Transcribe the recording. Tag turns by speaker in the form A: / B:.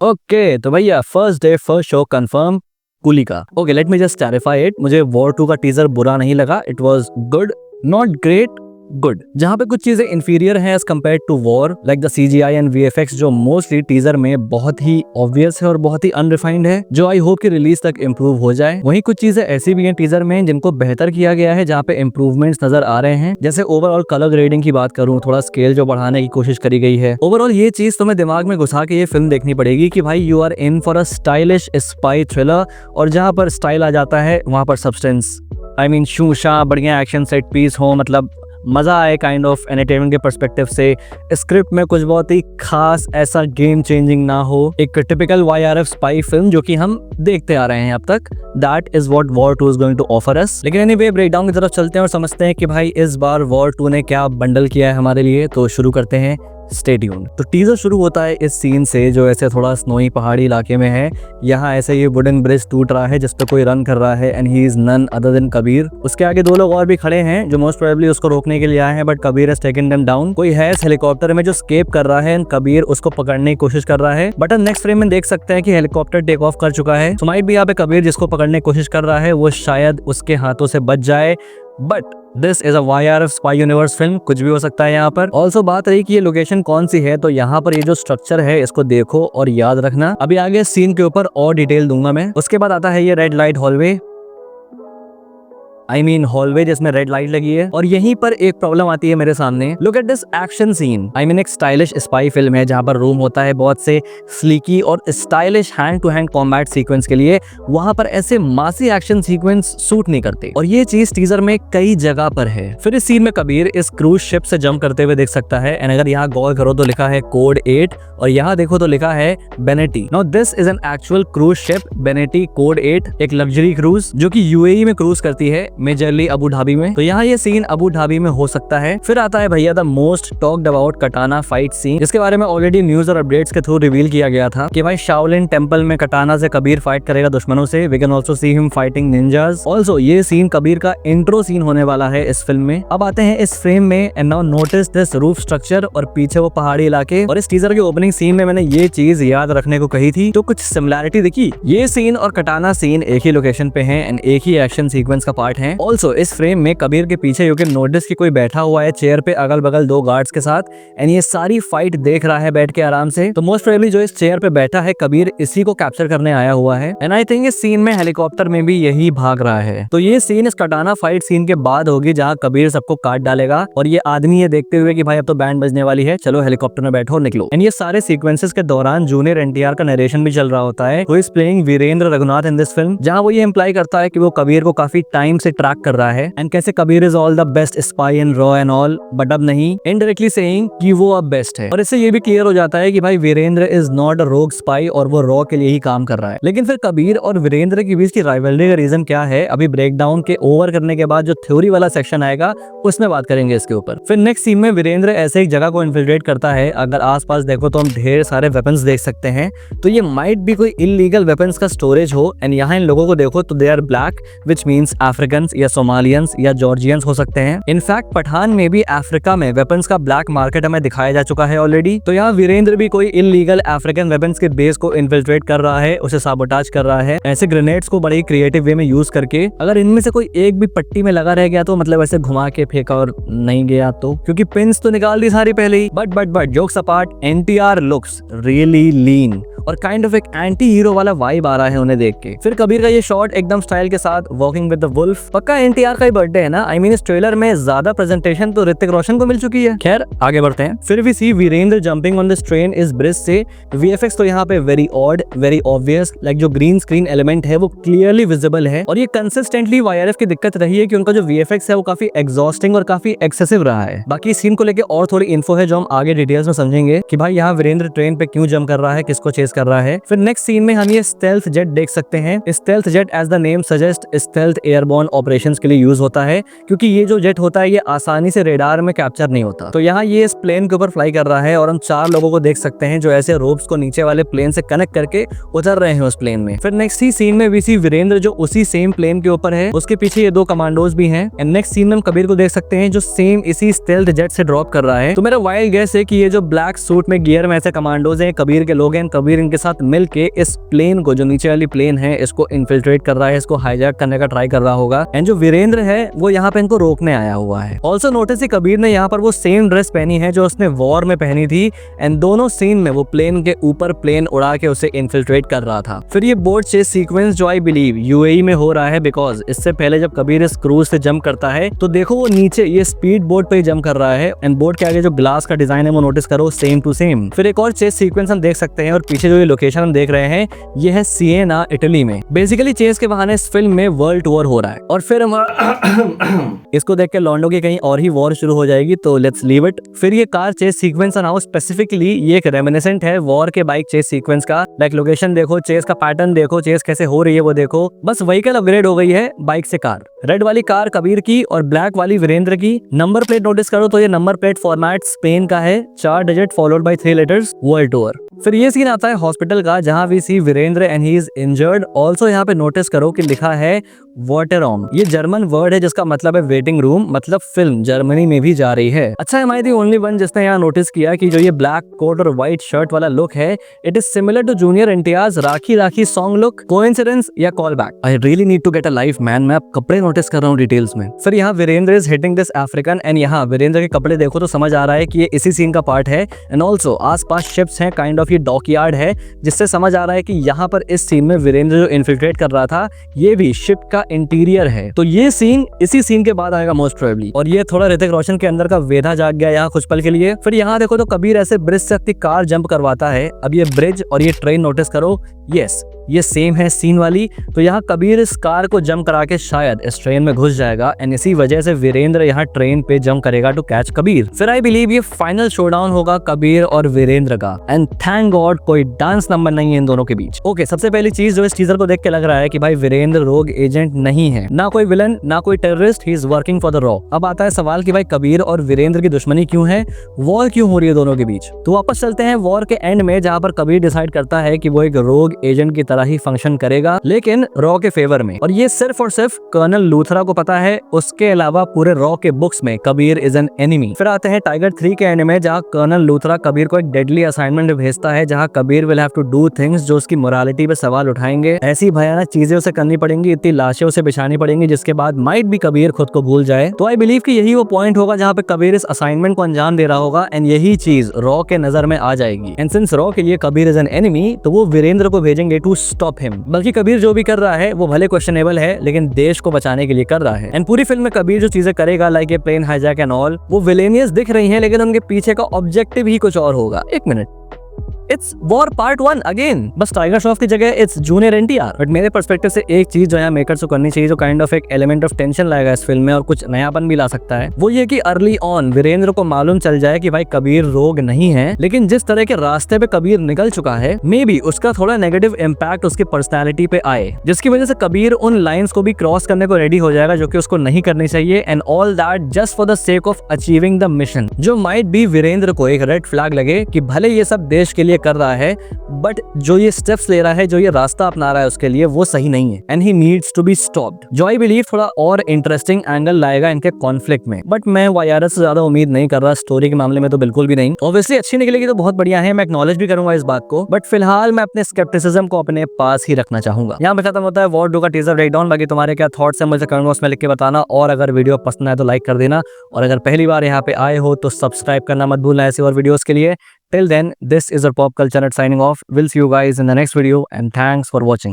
A: Okay तो भैया first day first show confirm Coolie का। Okay let me just clarify it. मुझे वॉर 2 का टीजर बुरा नहीं लगा। It was good, not great, good. जहाँ पे कुछ चीजें इंफीरियर हैं as compared to War, like the CGI and VFX जो मोस्टली टीजर में बहुत ही ऑब्वियस है और बहुत ही अनरिफाइंड है, जो आई होप कि रिलीज तक इम्प्रूव हो जाए। वहीं कुछ चीजें ऐसी भी हैं टीजर में जिनको बेहतर किया गया है, जहाँ पे इम्प्रूवमेंट्स नजर आ रहे हैं। जैसे ओवरऑल कलर ग्रेडिंग की बात करूँ, थोड़ा स्केल जो बढ़ाने की कोशिश करी गई है। ओवरऑल ये चीज तुम्हें दिमाग में घुसा के ये फिल्म देखनी पड़ेगी कि भाई you are in for a stylish spy thriller, और जहाँ पर स्टाइल आ जाता है वहां पर सब्सटेंस, आई मीन शूशा बढ़िया एक्शन सेट पीस हो, मतलब मजा आए काइंड ऑफ एंटरटेनमेंट के पर्सपेक्टिव से। स्क्रिप्ट में कुछ बहुत ही खास ऐसा गेम चेंजिंग ना हो, एक टिपिकल YRF स्पाई फिल्म जो कि हम देखते आ रहे हैं अब तक। That is what War 2 is going to offer us. लेकिन एनीवे ब्रेकडाउन की तरफ चलते हैं और समझते हैं कि भाई इस बार वॉर 2 ने क्या बंडल किया है हमारे लिए। तो शुरू करते हैं, स्टे ट्यून्ड। तो टीजर शुरू होता है इस सीन से जो ऐसे थोड़ा स्नोई पहाड़ी इलाके में है। यहाँ ऐसे ये वुडन ब्रिज टूट रहा है जिस पे कोई रन कर रहा है, and he is none other than Kabir. उसके आगे दो लोग और भी खड़े हैं जो मोस्ट प्रोबेबली उसको रोकने के लिए आए हैं, but Kabir has taken them down. कोई है इस हेलीकॉप्टर में जो स्केप कर रहा है एंड कबीर उसको पकड़ने की कोशिश कर रहा है, बट नेक्स्ट फ्रेम में देख सकते हैं कि हेलीकॉप्टर टेक ऑफ कर चुका है। सो माइट भी यहाँ पे कबीर जिसको पकड़ने की कोशिश कर रहा है वो शायद उसके हाथों से बच जाए, but this is a YRF spy universe film, कुछ भी हो सकता है यहाँ पर। ऑल्सो बात रही कि ये लोकेशन कौन सी है, तो यहाँ पर ये जो स्ट्रक्चर है इसको देखो और याद रखना। अभी आगे सीन के ऊपर और डिटेल दूंगा मैं। उसके बाद आता है ये red light hallway, I mean hallway जिसमें रेड लाइट लगी है, और यहीं पर एक प्रॉब्लम आती है मेरे सामने। Look at this action scene. I mean एक स्टाइलिश स्पाई फिल्म है जहां पर रूम होता है बहुत से स्लीकी और stylish hand to hand combat sequence के लिए, वहां पर ऐसे मासी एक्शन सीक्वेंस सूट नहीं करते, और ये चीज टीजर में कई जगह पर है। फिर इस सीन में कबीर इस क्रूज शिप से जंप करते हुए देख सकता है, एंड अगर यहाँ गौर करो तो लिखा है कोड 8 और यहाँ देखो तो लिखा है Benetti. Now this is an actual cruise ship Benetti code 8, एक लग्जरी क्रूज जो कि UAE में क्रूज करती है, मेजरली अबू धाबी में। तो यहाँ ये सीन अबू धाबी में हो सकता है। फिर आता है भैया द मोस्ट टॉक्ड अबाउट कटाना फाइट सीन, जिसके बारे में ऑलरेडी न्यूज और अपडेट्स के थ्रू रिवील किया गया था कि भाई शाओलिन टेंपल में कटाना से कबीर फाइट करेगा दुश्मनों से। We can also see him fighting ninjas. Also ये सीन कबीर का इंट्रो सीन होने वाला है इस फिल्म में। अब आते हैं इस फ्रेम में, and now notice this roof structure और पीछे वो पहाड़ी इलाके। और इस टीजर के ओपनिंग सीन में मैंने ये चीज याद रखने को कही थी, तो कुछ सिमिलैरिटी दिखी। ये सीन और कटाना सीन एक ही लोकेशन पे है एंड एक ही एक्शन सीक्वेंस का पार्ट है। ऑल्सो इस फ्रेम में कबीर के पीछे यू कैन नोटिस कि कोई बैठा हुआ है चेयर पे अगल बगल 2 गार्ड्स के साथ, एंड ये सारी फाइट देख रहा है बैठ के आराम से। तो मोस्ट प्रोबेबली जो इस चेयर पे बैठा है कबीर इसी को कैप्चर करने आया हुआ है, एंड आई थिंक इस सीन में हेलीकॉप्टर में भी यही भाग रहा है। तो ये सीन इस कटाना फाइट सीन के बाद होगी जहाँ कबीर सबको काट डालेगा, और ये आदमी ये देखते हुए कि भाई अब तो बैंड बजने वाली है, चलो हेलीकॉप्टर में बैठो निकलो। एंड ये सारे सीक्वेंसेस के दौरान जूनियर NTR का नरेशन भी चल रहा होता है, who is playing Virendra Raghunath in this film, जहाँ वो ये इम्प्लाई करता है कि वो कबीर को काफी टाइम से ट्रैक कर रहा है, एंड कैसे Kabir is all the best spy in raw and all, but अब नहीं, इनडायरेक्टली सेइंग कि वो अब बेस्ट है। और इससे ये भी क्लियर हो जाता है कि भाई वीरेंद्र इज नॉट अ रोग स्पाई और वो रॉ के लिए ही काम कर रहा है। लेकिन फिर कबीर और वीरेंद्र के बीच की राइवलरी का रीजन क्या है, अभी ब्रेकडाउन के ओवर करने के बाद जो थ्योरी वाला सेक्शन आएगा उसमें बात करेंगे इसके ऊपर। फिर नेक्स्ट सीन में वीरेंद्र ऐसे एक जगह को इन्फिल्ट्रेट करता है। अगर आसपास देखो तो हम ढेर सारे वेपन्स देख सकते हैं, तो ये माइट भी कोई इलीगल वेपन्स का स्टोरेज हो। एंड यहाँ इन लोगों को देखो तो they are black, which means African या सोमालियंस या जॉर्जियंस हो सकते हैं। इनफैक्ट पठान में भी अफ्रीका में वेपन्स का ब्लैक मार्केट हमें दिखाया जा चुका है ऑलरेडी। तो यहाँ वीरेंद्र भी कोई इलीगल अफ्रीकन वेपन्स के बेस को इन्फिल्ट्रेट कर रहा है, उसे साबोटाज कर रहा है, ऐसे ग्रेनेड्स को बड़े क्रिएटिव वे में यूज करके। अगर इनमें से कोई एक भी पट्टी में लगा रह गया तो मतलब ऐसे घुमा के फेंका और नहीं गया तो, क्योंकि पिन्स तो निकाल दी सारी पहले ही। But jokes apart, NTR looks really lean और काइंड ऑफ एक एंटी हीरो वाला वाइब आ रहा है उन्हें देख के। फिर कबीर का ये शॉट एकदम स्टाइल के साथ वॉकिंग विद द वुल्फ, पक्का NTR का ही बर्थडे है ना। आई मीन इस ट्रेलर में ज्यादा प्रेजेंटेशन तो ऋतिक रोशन को मिल चुकी है। खैर आगे बढ़ते हैं। फिर we see Virendra jumping on this train इस ब्रिज से। VFX तो यहाँ पे very odd, very obvious, like जो ग्रीन स्क्रीन एलिमेंट है वो क्लियरली विजिबल है, और ये कंसिस्टेंटली YRF की दिक्कत रही है कि उनका जो VFX है वो काफी एग्जॉस्टिंग और काफी एक्सेसिव रहा है। बाकी सीन को लेके और थोड़ी इन्फो है जो हम आगे डिटेल्स में समझेंगे कि भाई यहाँ वीरेंद्र ट्रेन पे क्यों जंप कर रहा है, किसको चेस कर रहा है। फिर नेक्स्ट सीन में हम ये स्टेल्थ जेट देख सकते हैं। Stealth jet as the name suggest stealth airborne operations के लिए यूज होता है, क्योंकि ये जो जेट होता है ये आसानी से रेडार में कैप्चर नहीं होता। तो यहाँ ये इस प्लेन के ऊपर फ्लाई कर रहा है और हम 4 लोगों को देख सकते हैं जो ऐसे रोप्स को नीचे वाले प्लेन से कनेक्ट करके उतर रहे हैं उस प्लेन में। फिर नेक्स्ट ही सीन में वी सी वीरेंद्र जो उसी सेम प्लेन के ऊपर है, उसके पीछे ये 2 कमांडोज भी हैं। एंड नेक्स्ट सीन में हम कबीर को देख सकते हैं जो सेम इसी स्टेल्थ जेट से ड्रॉप कर रहा है। तो मेरा वाइल्ड गेस है कि ये जो ब्लैक सूट में गियर में ऐसे कमांडोज हैं कबीर के लोग हैं, कबीर इनके साथ मिलके इस प्लेन को, जो नीचे वाली प्लेन है, इसको इन्फिल्ट्रेट कर रहा है, इसको हाईजैक करने का ट्राई कर रहा होगा। एंड जो वीरेंद्र है वो यहाँ पे इनको रोकने आया हुआ है। ऑल्सो नोटिस कबीर ने यहाँ पर वो सेम ड्रेस पहनी है जो उसने वॉर में पहनी थी। एंड दोनों सीन में वो प्लेन के ऊपर प्लेन उड़ा के उसे इन्फिल्ट्रेट कर रहा था। फिर ये बोट चेस सीक्वेंस जो आई बिलीव यूएई में हो रहा है, बिकॉज इससे पहले जब कबीर इस क्रूज से जंप करता है तो देखो वो नीचे ये स्पीड बोट पे जंप कर रहा है। एंड बोट के आगे जो ग्लास का डिजाइन है वो नोटिस करो, सेम टू सेम। फिर एक और चेस सीक्वेंस हम देख सकते हैं और पीछे जो ये लोकेशन हम देख रहे हैं ये है सिएना, इटली में। बेसिकली चेस के बहाने इस फिल्म में वर्ल्ड वॉर हो रहा है और फिर हम इसको देख के लॉन्डो की कहीं और ही वॉर शुरू हो जाएगी, तो लेट्स लीव इट। फिर ये car chess sequence now specifically ये एक रेमिनिसेंट है वॉर के बाइक चेस सीक्वेंस का। लाइक लोकेशन देखो, चेस का पैटर्न देखो, चेस कैसे हो रही है वो देखो, बस व्हीकल अपग्रेड हो गई है बाइक से कार। रेड वाली कार कबीर की और ब्लैक वाली वीरेंद्र की। नंबर प्लेट नोटिस करो तो ये नंबर प्लेट फॉर्मेट स्पेन का है, 4 digit followed by 3 letters, world tour. फिर ये सीन आता है हॉस्पिटल का जहां we see Virendra and he is injured. Also यहाँ पे नोटिस करो कि लिखा है वाटरॉम, ये जर्मन वर्ड है जिसका मतलब है वेटिंग रूम, मतलब फिल्म जर्मनी में भी जा रही है। अच्छा, am I the only one जिसने यहाँ नोटिस किया कि जो ये ब्लैक कोट और व्हाइट शर्ट वाला लुक है it is similar to junior NTR's Rakhi Rakhi song look. Coincidence या call back? I really need to get a life man. मैं अब कपड़े नोटिस कर रहा हूँ डिटेल्स में। फिर यहाँ Virendra is hitting this African and यहाँ वीरेंद्र के कपड़े देखो तो समझ आ रहा है कि ये इसी सीन का पार्ट है। एंड ऑल्सो आसपास शिप्स हैं, काइंड ऑफ ये डॉकयार्ड है, जिससे समझ आ रहा है कि यहाँ पर इस सीन में वीरेंद्र जो इन्फिल्ट्रेट कर रहा था ये भी शिप का इंटीरियर है। तो ये सीन इसी सीन के बाद आएगा मोस्ट प्रोबेबली। और ये थोड़ा ऋतिक रोशन के अंदर का वेधा जाग गया यहाँ कुछ पल के लिए। फिर यहाँ देखो तो कबीर ऐसे ब्रिज से अपनी कार जंप करवाता है। अब ये ब्रिज और ये ट्रेन नोटिस करो, यस ये सेम है सीन वाली। तो यहाँ कबीर इस कार को जंप करा के शायद इस ट्रेन में घुस जाएगा एंड इसी वजह से वीरेंद्र यहाँ ट्रेन पे जंप करेगा टू कैच कबीर। फिर आई बिलीव ये फाइनल शोडाउन होगा कबीर और वीरेंद्र का। एंड थैंक गॉड कोई डांस नंबर नहीं है इन दोनों के बीच। ओके, सबसे पहली चीज जो इस टीजर को देख के लग रहा है कि भाई वीरेंद्र रोग एजेंट नहीं है, ना कोई विलन ना कोई terrorist, he is working for the raw. अब आता है सवाल कि भाई कबीर और वीरेंद्र की दुश्मनी क्यों है, वॉर क्यों हो रही है दोनों के बीच। तो वापस चलते हैं वॉर के एंड में जहाँ पर कबीर डिसाइड करता है कि वो एक रोग एजेंट की तरह ही फंक्शन करेगा लेकिन रॉ के फेवर में। और ये सिर्फ और सिर्फ कर्नल लूथरा को पता है, उसके अलावा पूरे रॉ के बुक्स में कबीर इज एन एनिमी। फिर आते हैं टाइगर 3 के एंड में जहाँ कर्नल लूथरा कबीर को एक डेडली असाइनमेंट भेजता है जहाँ Kabir will have to do things जो उसकी मोरालिटी पे सवाल उठाएंगे। ऐसी भयानक चीजें उसे करनी पड़ेंगी, इतनी लाशें उसे बिछानी पड़ेंगी जिसके बाद माइट भी कबीर खुद को भूल जाए। तो आई बिलीव कि यही वो पॉइंट होगा जहाँ पे कबीर इस असाइनमेंट को अंजाम दे रहा होगा एंड यही चीज रॉ के नजर में आ जाएगी। एंड सिंस रॉ के लिए कबीर इज एन एनिमी तो वो वीरेंद्र को भेजेंगे टू स्टॉप हिम। बल्कि कबीर जो भी कर रहा है वो भले क्वेश्चनेबल है लेकिन देश को बचाने के लिए कर रहा है। एंड पूरी फिल्म में कबीर जो चीजें करेगा लाइक ये प्लेन हाईजैक एंड ऑल, वो विलेनियस दिख रही हैं लेकिन उनके पीछे का ऑब्जेक्टिव ही कुछ और होगा। एक minute, it's war part 1 again, बस टाइगर श्रॉफ की जगह इट्स जूनियर एनटीआर। बट मेरे पर्सपेक्टिव से एक चीज जो यहाँ मेकर्स को करनी चाहिए जो काइंड ऑफ एक एलिमेंट ऑफ टेंशन लाएगा इस फिल्म में और कुछ नयापन भी ला सकता है, वो ये कि अर्ली ऑन वीरेंद्र को मालूम चल जाए कि भाई कबीर रोग नहीं है, लेकिन जिस तरह के रास्ते पे कबीर निकल चुका है मे बी उसका थोड़ा नेगेटिव इम्पैक्ट उसकी पर्सनैलिटी पे आए, जिसकी वजह से कबीर उन लाइन्स को भी क्रॉस करने को रेडी हो जाएगा जो कि उसको नहीं करनी चाहिए। And all that just for the sake of achieving the mission, जो माइट बी वीरेंद्र को एक रेड फ्लैग लगे कि भले ये सब देश के लिए कर रहा है बट जो ये स्टेप्स ले रहा है, जो ये रास्ता अपना रहा है उसके लिए वो सही नहीं है and he needs to be stopped. जो आई बिलीव थोड़ा और इंटरेस्टिंग एंगल लाएगा इनके कॉन्फ्लिक्ट में। बट मैं वायरस से ज्यादा उम्मीद नहीं कर रहा, स्टोरी के मामले में तो बिल्कुल भी नहीं। ऑब्वियसली अच्छी निकलेगी तो बहुत बढ़िया है, मैं एक्नॉलेज भी करूंगा इस बात को, बट फिलहाल मैं अपने स्केप्टिसिज्म को अपने पास ही रखना चाहूंगा। यहाँ पे खत्म होता है वॉर 2 का टीजर ब्रेकडाउन। बाकी तुम्हारे क्या थॉट्स है मुझे कमेंट बॉक्स में लिख के बताना, और अगर वीडियो पसंद आए तो लाइक कर देना, और अगर पहली बार यहाँ पे आए हो तो सब्सक्राइब करना मत भूलना ऐसे और वीडियोस के लिए। Till then, this is our Pop Culture Nut signing off. We'll see you guys in the next video and thanks for watching.